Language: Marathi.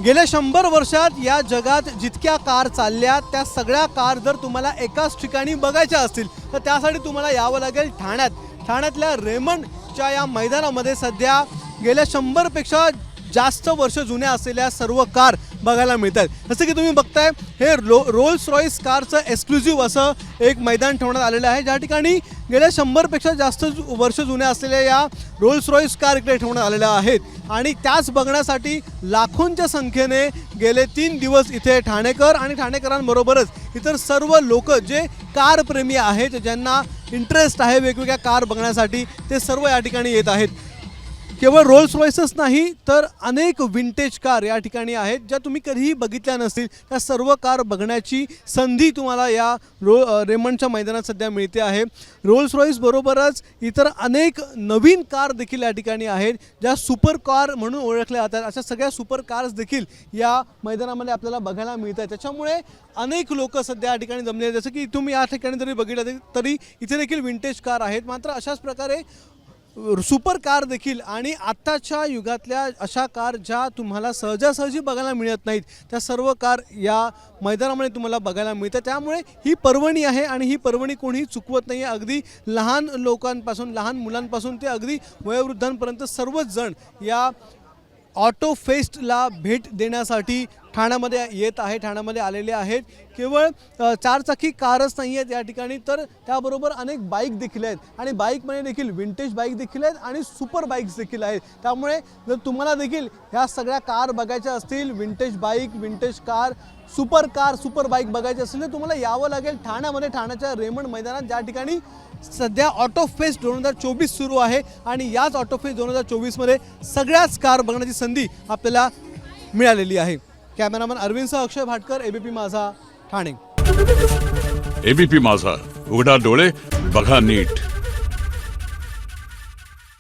गेल्या 100 वर्षात या जगात जितक्या कार चालल्या त्या सगळ्या कार जर तुम्हाला एकाच ठिकाणी बघायच्या असतील तर त्यासाठी तुम्हाला यावं लागेल ठाण्यातल्या रेमंडच्या या मैदानामध्ये सध्या गेल्या 100 पेक्षा जास्त वर्ष जुन्या असलेल्या सर्व कार बघायला मिळतात। जसं की तुम्ही बघताय हे रोल्स रॉयस कारचं एक्सक्लुझिव्ह असं एक मैदान ठेवण्यात आलेलं आहे, ज्या ठिकाणी गेल्या 100 पेक्षा जास्त वर्ष जुन्या असलेल्या या रोल्स रॉयस कार इकडे ठेवण्यात आलेल्या आहेत आणि त्याच बघण्यासाठी लाखोंच्या संख्येने गेले 3 दिवस इथे ठाणेकर आणि ठाणेकरांबरोबरच इतर सर्व लोक जे कार प्रेमी आहेत, ज्यांना इंटरेस्ट आहे वेगवेगळ्या कार बघण्यासाठी, ते सर्व या ठिकाणी येत आहेत। केवळ रोल्स रॉयसच नाही तर अनेक विंटेज कार या ठिकाणी आहेत ज्या तुम्ही कधीही बघितल्या नसतील। त्या सर्व कार बघण्याची संधी तुम्हाला या रेमंडच्या मैदानात सध्या मिळते आहे। रोल्स रॉयस बरोबरच इतर अनेक नवीन कार देखील या ठिकाणी आहेत ज्या सुपर कार म्हणून ओळखल्या जातात। अशा सगळ्या सुपर कार्स देखील या मैदानामध्ये आपल्याला बघायला मिळतात। त्याच्यामुळे अनेक लोक सध्या या ठिकाणी जमले आहेत। जसं की तुम्ही या ठिकाणी जरी बघितलं तरी इथे देखील विंटेज कार आहेत, मात्र अशाच प्रकारे सुपर कार देखील आणि आत्ताच्या युगातल्या अशा कार ज्या तुम्हाला सहजासहजी बघायला मिळत नाहीत त्या सर्व कार या मैदानामध्ये तुम्हाला बघायला मिळतात। त्यामुळे ही पर्वणी आहे आणि ही पर्वणी कोणीही चुकवत नाही आहे। अगदी लहान लोकांपासून, लहान मुलांपासून ते अगदी वयोवृद्धांपर्यंत सर्वच जण या ऑटो फेस्टला भेट देण्यासाठी ठाण्यामध्ये येत आहे, ठाण्यामध्ये आलेले आहेत। केवळ 4 चाकी कारच नाही आहेत या ठिकाणी, तर त्याबरोबर अनेक बाईक देखील आहेत आणि बाईकमध्ये देखील विंटेज बाईक देखील आहेत आणि सुपर बाईक्स देखील आहेत। त्यामुळे जर तुम्हाला देखील ह्या सगळ्या कार बघायच्या असतील, vintage bike, vintage car, super bike बघायची असेल तर तुम्हाला यावं लागेल ठाण्यामध्ये, ठाण्याच्या रेमंड मैदानात, ज्या ठिकाणी सध्या ऑटो फेस्ट 2024 सुरू आहे आणि याच ऑटो फेस्ट 2024 सगळ्याच कार बघण्याची संधी आपल्याला मिळालेली आहे। कॅमेरामन अरविंदसह अक्षय भाटकर, एबीपी माझा, ठाणे। एबीपी माझा, उघडा डोळे बघा नीट।